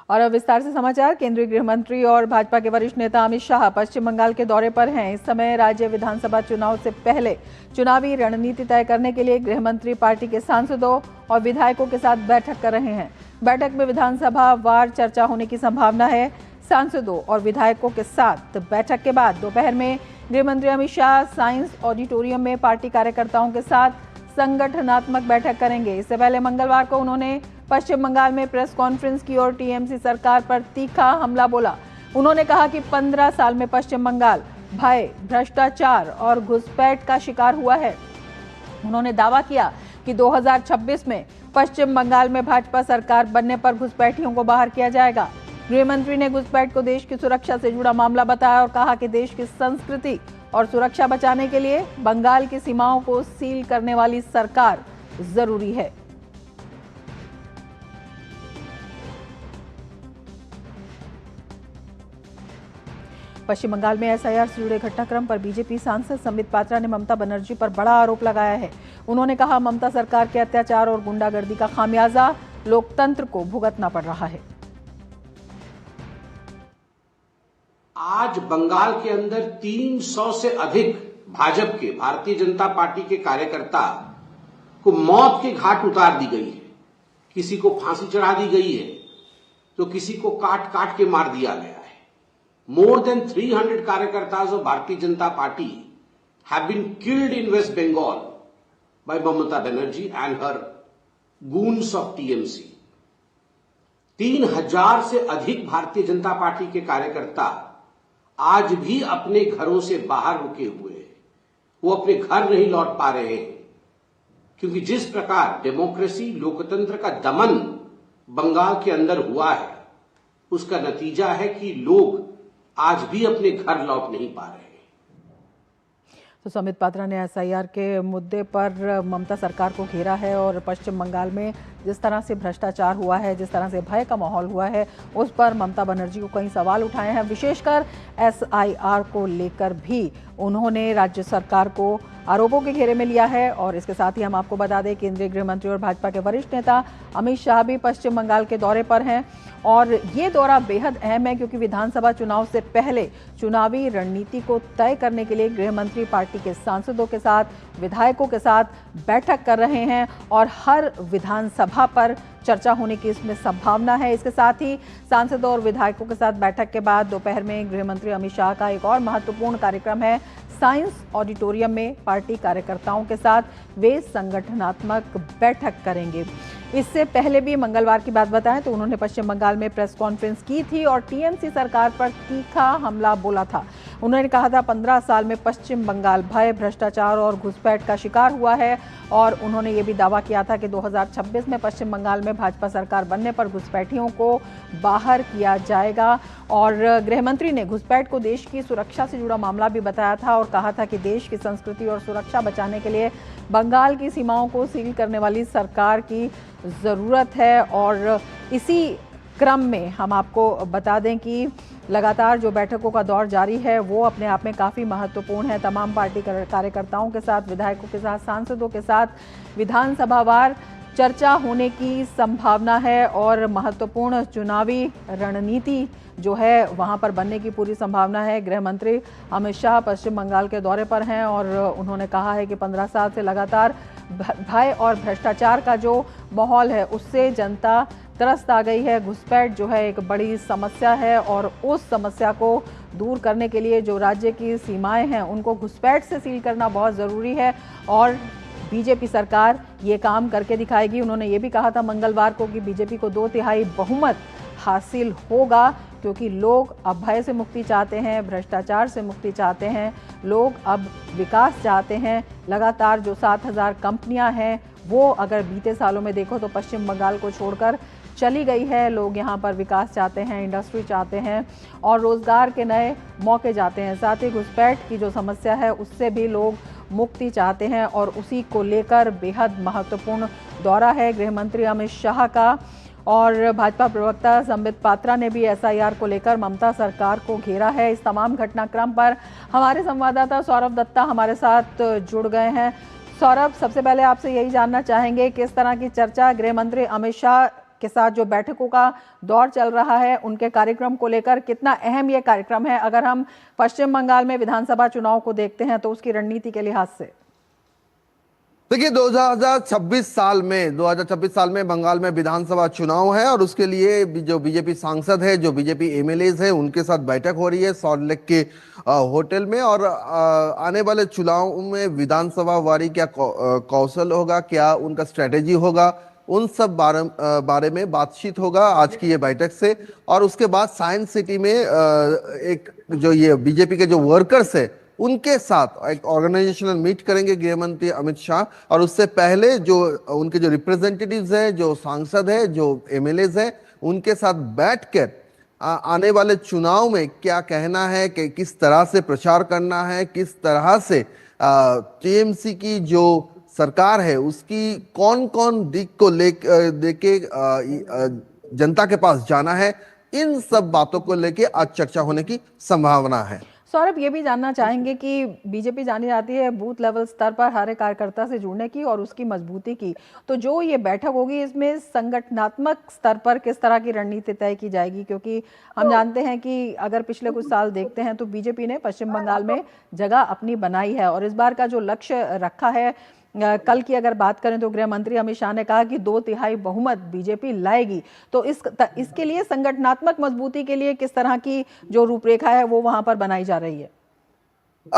और अब विस्तार से समाचार। केंद्रीय गृह मंत्री और भाजपा के वरिष्ठ नेता अमित शाह पश्चिम बंगाल के दौरे पर हैं। इस समय राज्य विधानसभा चुनाव से पहले चुनावी रणनीति तय करने के लिए गृह मंत्री पार्टी के सांसदों और विधायकों के साथ बैठक कर रहे हैं। बैठक में विधानसभा वार चर्चा होने की संभावना है। सांसदों और विधायकों के साथ बैठक के बाद दोपहर में गृह मंत्री अमित शाह साइंस ऑडिटोरियम में पार्टी कार्यकर्ताओं के साथ संगठनात्मक बैठक करेंगे। इससे पहले मंगलवार को उन्होंने पश्चिम बंगाल में प्रेस कॉन्फ्रेंस की और टीएमसी सरकार पर तीखा हमला बोला। उन्होंने कहा कि 15 साल में पश्चिम बंगाल भय, भ्रष्टाचार और घुसपैठ का शिकार हुआ है। उन्होंने दावा किया कि 2026 में पश्चिम बंगाल में भाजपा सरकार बनने पर घुसपैठियों को बाहर किया जाएगा। गृह मंत्री ने घुसपैठ को देश की सुरक्षा से जुड़ा मामला बताया और कहा कि देश की संस्कृति और सुरक्षा बचाने के लिए बंगाल की सीमाओं को सील करने वाली सरकार जरूरी है। पश्चिम बंगाल में एसआईआर से जुड़े घटनाक्रम पर बीजेपी सांसद संबित पात्रा ने ममता बनर्जी पर बड़ा आरोप लगाया है। उन्होंने कहा, ममता सरकार के अत्याचार और गुंडागर्दी का खामियाजा लोकतंत्र को भुगतना पड़ रहा है। आज बंगाल के अंदर 300 से अधिक भाजपा के, भारतीय जनता पार्टी के कार्यकर्ता को मौत के घाट उतार दी गई है। किसी को फांसी चढ़ा दी गई है तो किसी को काट काट के मार दिया गया है। More than 300 कार्यकर्ताओं of Bharatiya Janata Party have been killed in West Bengal by Mamata Banerjee and her goons of TMC. 3000 से अधिक भारतीय जनता पार्टी के कार्यकर्ता आज भी अपने घरों से बाहर रुके हुए हैं। वो अपने घर नहीं लौट पा रहे हैं क्योंकि जिस प्रकार डेमोक्रेसी, लोकतंत्र का दमन बंगाल के अंदर हुआ है, उसका नतीजा है कि लोग आज भी अपने घर लौट नहीं पा रहे। तो संबित पात्रा ने एसआईआर के मुद्दे पर ममता सरकार को घेरा है और पश्चिम बंगाल में जिस तरह से भ्रष्टाचार हुआ है, जिस तरह से भय का माहौल हुआ है, उस पर ममता बनर्जी को कई सवाल उठाए हैं। विशेषकर एसआईआर को लेकर भी उन्होंने राज्य सरकार को आरोपों के घेरे में लिया है। और इसके साथ ही हम आपको बता दें, केंद्रीय गृह मंत्री और भाजपा के वरिष्ठ नेता अमित शाह भी पश्चिम बंगाल के दौरे पर हैं और ये दौरा बेहद अहम है क्योंकि विधानसभा चुनाव से पहले चुनावी रणनीति को तय करने के लिए गृह मंत्री पार्टी के सांसदों के साथ, विधायकों के साथ बैठक कर रहे हैं और हर विधानसभा पर चर्चा होने की इसमें संभावना है। इसके साथ ही सांसदों और विधायकों के साथ बैठक के बाद दोपहर में गृह मंत्री अमित शाह का एक और महत्वपूर्ण कार्यक्रम है। साइंस ऑडिटोरियम में पार्टी कार्यकर्ताओं के साथ वे संगठनात्मक बैठक करेंगे। इससे पहले भी मंगलवार की बात बताएं तो उन्होंने पश्चिम बंगाल में प्रेस कॉन्फ्रेंस की थी और टीएमसी सरकार पर तीखा हमला बोला था। उन्होंने कहा था 15 साल में पश्चिम बंगाल भय, भ्रष्टाचार और घुसपैठ का शिकार हुआ है और उन्होंने ये भी दावा किया था कि 2026 में पश्चिम बंगाल में भाजपा सरकार बनने पर घुसपैठियों को बाहर किया जाएगा। और गृह मंत्री ने घुसपैठ को देश की सुरक्षा से जुड़ा मामला भी बताया था और कहा था कि देश की संस्कृति और सुरक्षा बचाने के लिए बंगाल की सीमाओं को सील करने वाली सरकार की ज़रूरत है। और इसी क्रम में हम आपको बता दें कि लगातार जो बैठकों का दौर जारी है वो अपने आप में काफ़ी महत्वपूर्ण है। तमाम पार्टी कार्यकर्ताओं के साथ, विधायकों के साथ, सांसदों के साथ विधानसभावार चर्चा होने की संभावना है और महत्वपूर्ण चुनावी रणनीति जो है वहां पर बनने की पूरी संभावना है। गृह मंत्री अमित शाह पश्चिम बंगाल के दौरे पर हैं और उन्होंने कहा है कि 15 साल से लगातार भय और भ्रष्टाचार का जो माहौल है उससे जनता त्रस्त आ गई है। घुसपैठ जो है एक बड़ी समस्या है और उस समस्या को दूर करने के लिए जो राज्य की सीमाएं हैं उनको घुसपैठ से सील करना बहुत ज़रूरी है और बीजेपी सरकार ये काम करके दिखाएगी। उन्होंने ये भी कहा था मंगलवार को कि बीजेपी को 2/3 बहुमत हासिल होगा क्योंकि लोग अब भय से मुक्ति चाहते हैं, भ्रष्टाचार से मुक्ति चाहते हैं, लोग अब विकास चाहते हैं। लगातार जो 7000 कंपनियां हैं वो अगर बीते सालों में देखो तो पश्चिम बंगाल को छोड़कर चली गई है। लोग यहाँ पर विकास चाहते हैं, इंडस्ट्री चाहते हैं और रोजगार के नए मौके चाहते हैं। साथ ही घुसपैठ की जो समस्या है उससे भी लोग मुक्ति चाहते हैं और उसी को लेकर बेहद महत्वपूर्ण दौरा है गृह मंत्री अमित शाह का। और भाजपा प्रवक्ता संबित पात्रा ने भी एसआईआर को लेकर ममता सरकार को घेरा है। इस तमाम घटनाक्रम पर हमारे संवाददाता सौरभ दत्ता हमारे साथ जुड़ गए हैं। सौरभ, सबसे पहले आपसे यही जानना चाहेंगे किस तरह की चर्चा गृह मंत्री अमित शाह के साथ जो बैठकों का दौर चल रहा है उनके कार्यक्रम को लेकर कितना अहम ये कार्यक्रम है, अगर हम पश्चिम बंगाल में विधानसभा चुनाव को देखते हैं तो उसकी रणनीति के लिहाज से? देखिए 2026 साल में बंगाल में विधानसभा चुनाव है और उसके लिए जो बीजेपी सांसद है, जो बीजेपी एमएलएज है, उनके साथ बैठक हो रही है सॉल्ट लेक के होटल में। और आने वाले चुनाव में विधानसभा वारी क्या कौशल होगा, क्या उनका स्ट्रेटेजी होगा, उन सब बारे में बातचीत होगा आज की ये बैठक से। और उसके बाद साइंस सिटी में एक जो ये बीजेपी के जो वर्कर्स है उनके साथ एक ऑर्गेनाइजेशनल मीट करेंगे गृह मंत्री अमित शाह। और उससे पहले जो उनके जो रिप्रेजेंटेटिव्स हैं, जो सांसद है, जो एमएलएज हैं, उनके साथ बैठकर आने वाले चुनाव में क्या कहना है, कि किस तरह से प्रचार करना है, किस तरह से टीएमसी की जो सरकार है उसकी कौन कौन दिक को लेके जनता के पास जाना है, इन सब बातों को लेके आज चर्चा होने की संभावना है। सौरभ, ये भी जानना चाहेंगे कि बीजेपी जानी जाती है बूथ लेवल स्तर पर हर एक कार्यकर्ता से जुड़ने की और उसकी मजबूती की, तो जो ये बैठक होगी इसमें संगठनात्मक स्तर पर किस तरह की रणनीति तय की जाएगी? क्योंकि हम जानते हैं कि अगर पिछले कुछ साल देखते हैं तो बीजेपी ने पश्चिम बंगाल में जगह अपनी बनाई है और इस बार का जो लक्ष्य रखा है, कल की अगर बात करें तो गृह मंत्री अमित शाह ने कहा कि 2/3 बहुमत बीजेपी लाएगी। तो इसके लिए संगठनात्मक मजबूती के लिए किस तरह की जो रूपरेखा है वो वहां पर बनाई जा रही है?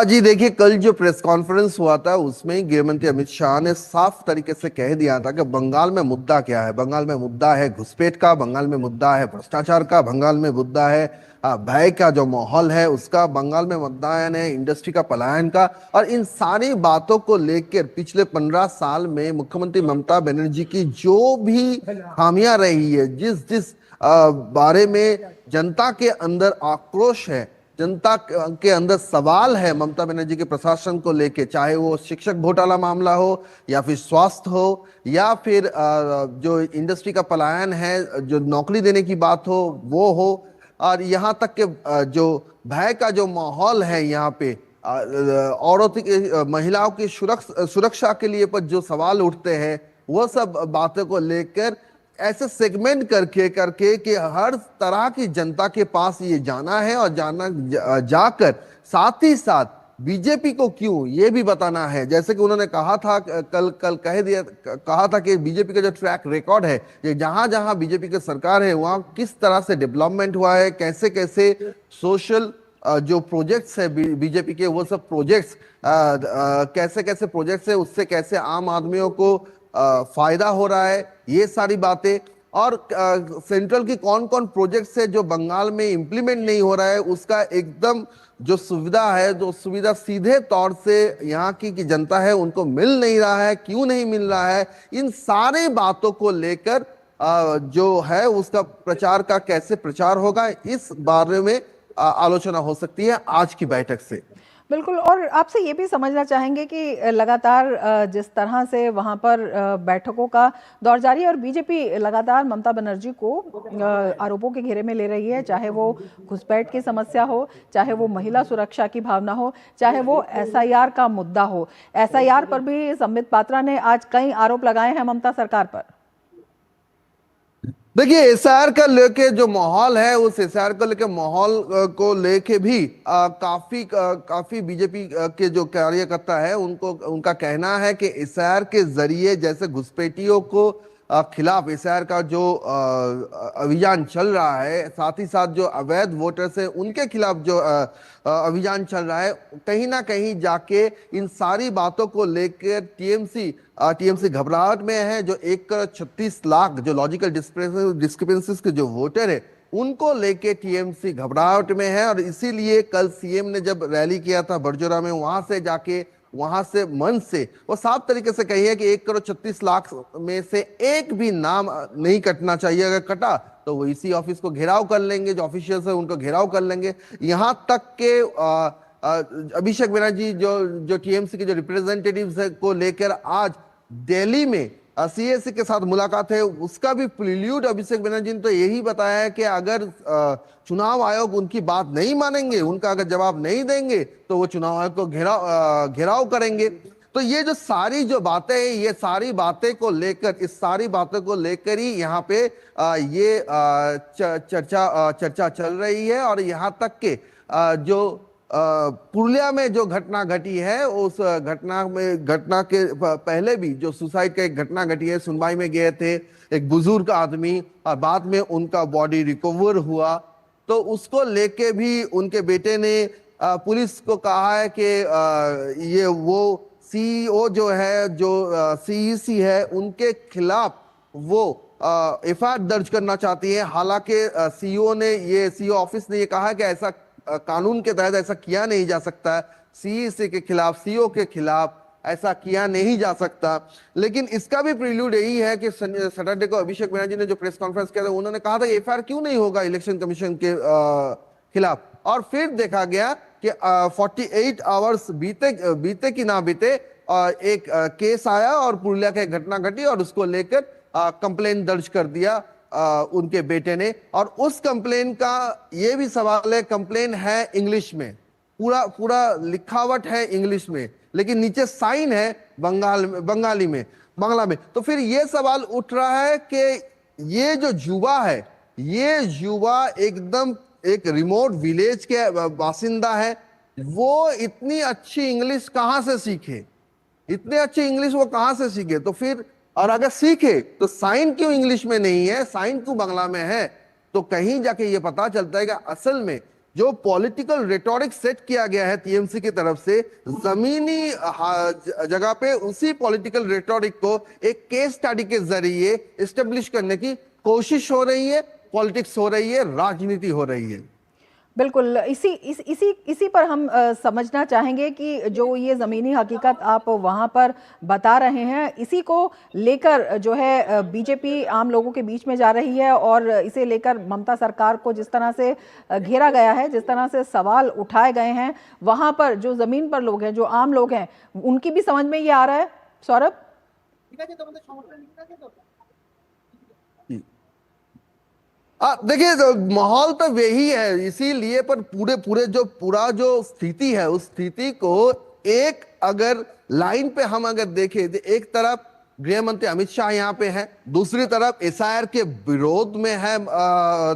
जी देखिए, कल जो प्रेस कॉन्फ्रेंस हुआ था उसमें गृह मंत्री अमित शाह ने साफ तरीके से कह दिया था कि बंगाल में मुद्दा क्या है। बंगाल में मुद्दा है घुसपैठ का, बंगाल में मुद्दा है भ्रष्टाचार का, बंगाल में मुद्दा है भय का जो माहौल है उसका, बंगाल में मुद्दा है इंडस्ट्री का पलायन का। और इन सारी बातों को लेकर पिछले 15 साल में मुख्यमंत्री ममता बनर्जी की जो भी खामियां रही है, जिस जिस बारे में जनता के अंदर आक्रोश है, जनता के अंदर सवाल है ममता बनर्जी के प्रशासन को लेके, चाहे वो शिक्षक घोटाला मामला हो या फिर स्वास्थ्य हो या फिर जो इंडस्ट्री का पलायन है, जो नौकरी देने की बात हो वो हो, और यहाँ तक के जो भय का जो माहौल है यहाँ पे औरतों की महिलाओं की सुरक्षा के लिए पर जो सवाल उठते हैं, वो सब बातों को लेकर ऐसे सेगमेंट करके कि हर तरह की जनता के पास ये जाना है और जाकर साथ ही साथ बीजेपी को क्यों ये भी बताना है। जैसे कि उन्होंने कहा था, कल कहा था कि बीजेपी का जो ट्रैक रिकॉर्ड है, ये जहां जहां बीजेपी की सरकार है वहां किस तरह से डेवलपमेंट हुआ है, कैसे कैसे सोशल जो प्रोजेक्ट्स है बीजेपी के, वो सब प्रोजेक्ट्स कैसे कैसे प्रोजेक्ट्स है, उससे कैसे आम आदमियों को फायदा हो रहा है, ये सारी बातें। और सेंट्रल की कौन कौन प्रोजेक्ट्स है जो बंगाल में इंप्लीमेंट नहीं हो रहा है, उसका एकदम जो सुविधा है, जो सुविधा सीधे तौर से यहाँ की जनता है उनको मिल नहीं रहा है, क्यों नहीं मिल रहा है, इन सारे बातों को लेकर जो है उसका प्रचार का कैसे प्रचार होगा, इस बारे में आलोचना हो सकती है आज की बैठक से। बिल्कुल, और आपसे ये भी समझना चाहेंगे कि लगातार जिस तरह से वहाँ पर बैठकों का दौर जारी है और बीजेपी लगातार ममता बनर्जी को आरोपों के घेरे में ले रही है, चाहे वो घुसपैठ की समस्या हो, चाहे वो महिला सुरक्षा की भावना हो, चाहे वो एसआईआर का मुद्दा हो। एसआईआर पर भी संबित पात्रा ने आज कई आरोप लगाए हैं ममता सरकार पर। देखिए, एसआईआर का लेके जो माहौल है, उस एसआईआर को लेके माहौल को लेके भी काफी बीजेपी के जो कार्यकर्ता है उनका कहना है कि एसआईआर के जरिए जैसे घुसपैठियों को खिलाफ एसआईआर का जो अभियान चल रहा है, साथ ही साथ जो अवैध वोटर्स है उनके खिलाफ जो अभियान चल रहा है, कहीं ना कहीं जाके इन सारी बातों को लेकर टीएमसी घबराहट में है। जो 1,36,00,000 जो लॉजिकल डिस्क्रिपेंसीज के जो वोटर है उनको लेके टीएमसी घबराहट में है। और इसीलिए कल सीएम ने जब रैली किया था बड़जोरा में, वहां से मन से वो साफ तरीके से कही है कि 1,36,00,000 में से एक भी नाम नहीं कटना चाहिए। अगर कटा तो वो इसी ऑफिस को घेराव कर लेंगे, जो ऑफिशियल्स है उनको घेराव कर लेंगे। यहां तक के अभिषेक बनर्जी जो टीएमसी के जो रिप्रेजेंटेटिव्स है को लेकर आज दिल्ली में सीएसी के साथ मुलाकात है, उसका भी प्रिल्यूड अभिषेक बनर्जी ने तो यही बताया है कि अगर चुनाव आयोग उनकी बात नहीं मानेंगे, उनका अगर जवाब नहीं देंगे तो वो चुनाव आयोग को घेराव करेंगे। तो ये जो सारी जो बातें हैं, ये सारी बातें को लेकर, इस सारी बातों को लेकर ही यहाँ पे ये चर्चा चल रही है। और यहाँ तक के जो पुरुलिया में जो घटना घटी है, उस घटना के पहले भी जो सुसाइड का एक घटना घटी है, सुनवाई में गए थे एक बुजुर्ग आदमी और बाद में उनका बॉडी रिकवर हुआ, तो उसको लेके भी उनके बेटे ने पुलिस को कहा है कि ये वो सीईओ जो है, जो सीईसी है, उनके खिलाफ वो एफआईआर दर्ज करना चाहती है। हालांकि सीईओ ऑफिस ने ये कहा है कि ऐसा कानून के तहत ऐसा किया नहीं जा सकता, सीईसी के खिलाफ, सीईओ के खिलाफ ऐसा किया नहीं जा सकता। लेकिन इसका भी प्रील्यूड यही है कि सैटरडे को अभिषेक बनर्जी ने जो प्रेस कॉन्फ्रेंस किया था, उन्होंने कहा था एफआईआर क्यों नहीं होगा इलेक्शन कमीशन के खिलाफ, और फिर देखा गया कि 48 आवर्स बीते कि ना बीते एक केस आया और पुरुलिया का एक घटना घटी और उसको लेकर कंप्लेन दर्ज कर दिया उनके बेटे ने। और उस कंप्लेन का ये भी सवाल है, कंप्लेन है इंग्लिश में, पूरा लिखावट है इंग्लिश में, लेकिन नीचे साइन है बांग्ला में। तो फिर ये सवाल उठ रहा है कि ये जो युवा है, ये युवा एकदम एक रिमोट विलेज के बासिंदा है, वो इतनी अच्छी इंग्लिश कहां से सीखे, इतने अच्छी इंग्लिश वो कहां से सीखे? तो फिर, और अगर सीखे तो साइन क्यों इंग्लिश में नहीं है, साइन क्यों बांग्ला में है? तो कहीं जाके ये पता चलता है कि असल में जो पॉलिटिकल रेटोरिक सेट किया गया है टीएमसी की तरफ से, जमीनी जगह पे उसी पॉलिटिकल रेटोरिक को एक केस स्टडी के जरिए एस्टेब्लिश करने की कोशिश हो रही है, पॉलिटिक्स हो रही है, राजनीति हो रही है। बिल्कुल, इसी पर हम समझना चाहेंगे कि जो ये ज़मीनी हकीकत आप वहाँ पर बता रहे हैं, इसी को लेकर जो है बीजेपी आम लोगों के बीच में जा रही है, और इसे लेकर ममता सरकार को जिस तरह से घेरा गया है, जिस तरह से सवाल उठाए गए हैं, वहाँ पर जो ज़मीन पर लोग हैं, जो आम लोग हैं, उनकी भी समझ में ये आ रहा है। सौरभ, देखिए तो माहौल तो वही है, इसीलिए पर पूरा जो स्थिति है, उस स्थिति को एक अगर लाइन पे हम अगर देखें तो एक तरफ गृह मंत्री अमित शाह यहाँ पे है, दूसरी तरफ एसआईआर के विरोध में है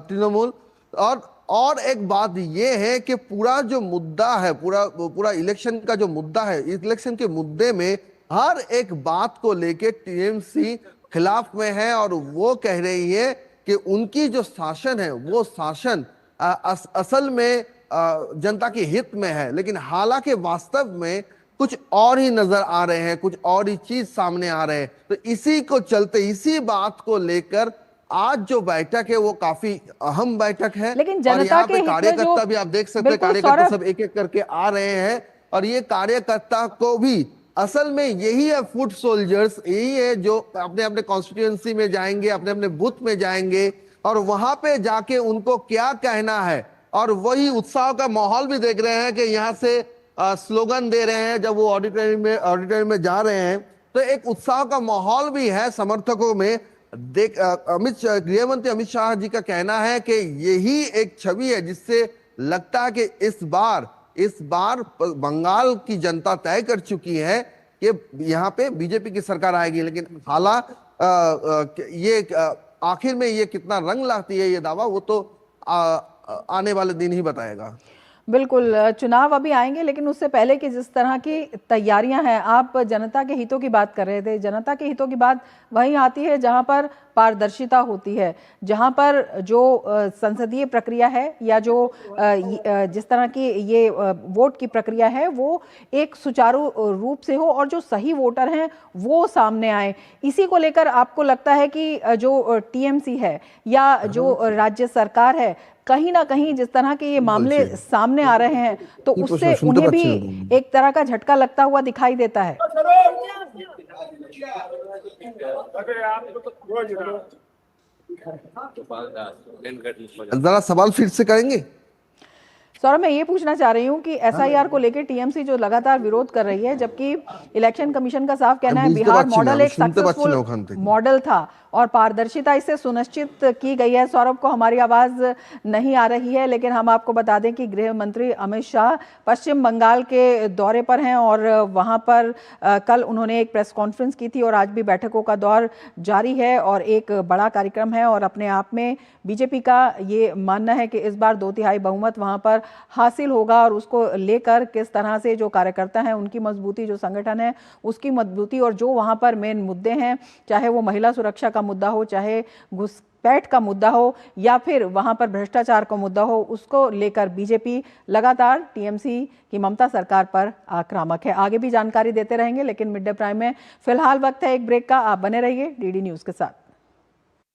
तृणमूल, और एक बात ये है कि पूरा जो मुद्दा है, पूरा इलेक्शन का जो मुद्दा है, इलेक्शन के मुद्दे में हर एक बात को लेके टीएमसी खिलाफ में है, और वो कह रही है कि उनकी जो शासन है वो शासन असल में जनता के हित में है, लेकिन हालांकि वास्तव में कुछ और ही नजर आ रहे हैं, कुछ और ही चीज सामने आ रहे हैं। तो इसी को चलते, इसी बात को लेकर आज जो बैठक है वो काफी अहम बैठक है। लेकिन जनता के कार्यकर्ता भी आप देख सकते हैं, कार्यकर्ता सब एक एक करके आ रहे हैं, और ये कार्यकर्ता को भी असल में यही है फुट सोल्जर्स, यही है जो अपने अपने कॉन्स्टिट्यूएंसी में जाएंगे, अपने अपने बूथ में जाएंगे, और वहां पे जाके उनको क्या कहना है, और वही उत्साह का माहौल भी देख रहे हैं कि यहाँ से स्लोगन दे रहे हैं जब वो ऑडिटोरियम में जा रहे हैं, तो एक उत्साह का माहौल भी है समर्थकों में। गृह मंत्री अमित शाह जी का कहना है कि यही एक छवि है जिससे लगता है कि इस बार बंगाल की जनता तय कर चुकी है कि यहाँ पे बीजेपी की सरकार आएगी। लेकिन ये आखिर में ये कितना रंग लाती है ये दावा, वो तो आने वाले दिन ही बताएगा। बिल्कुल, चुनाव अभी आएंगे, लेकिन उससे पहले कि जिस तरह की तैयारियां हैं, आप जनता के हितों की बात कर रहे थे, जनता के हितों की बात वहीं आती है जहां पर पारदर्शिता होती है, जहां पर जो संसदीय प्रक्रिया है या जो जिस तरह की ये वोट की प्रक्रिया है वो एक सुचारू रूप से हो और जो सही वोटर हैं वो सामने आए। इसी को लेकर आपको लगता है कि जो टीएमसी है या जो राज्य सरकार है, कहीं ना कहीं जिस तरह के ये मामले सामने आ रहे हैं तो उससे उन्हें भी एक तरह का झटका लगता हुआ दिखाई देता है? जरा सवाल फिर से करेंगे। सौरभ, मैं ये पूछना चाह रही हूँ कि एसआईआर को लेकर टीएमसी जो लगातार विरोध कर रही है, जबकि इलेक्शन कमीशन का साफ कहना है बिहार मॉडल एक सक्सेसफुल मॉडल था और पारदर्शिता इससे सुनिश्चित की गई है। सौरभ को हमारी आवाज नहीं आ रही है, लेकिन हम आपको बता दें कि गृह मंत्री अमित शाह पश्चिम बंगाल के दौरे पर हैं और वहां पर कल उन्होंने एक प्रेस कॉन्फ्रेंस की थी और आज भी बैठकों का दौर जारी है और एक बड़ा कार्यक्रम है। और अपने आप में बीजेपी का ये मानना है कि इस बार 2/3 बहुमत वहां पर हासिल होगा और उसको लेकर किस तरह से जो कार्यकर्ता हैं उनकी मजबूती, जो संगठन है उसकी मजबूती और जो वहां पर मेन मुद्दे हैं, चाहे वो महिला सुरक्षा का मुद्दा हो, चाहे घुसपैठ का मुद्दा हो या फिर वहां पर भ्रष्टाचार का मुद्दा हो, उसको लेकर बीजेपी लगातार टीएमसी की ममता सरकार पर आक्रामक है। आगे भी जानकारी देते रहेंगे, लेकिन मिड डे प्राइम में फिलहाल वक्त है एक ब्रेक का। आप बने रहिए डीडी न्यूज के साथ।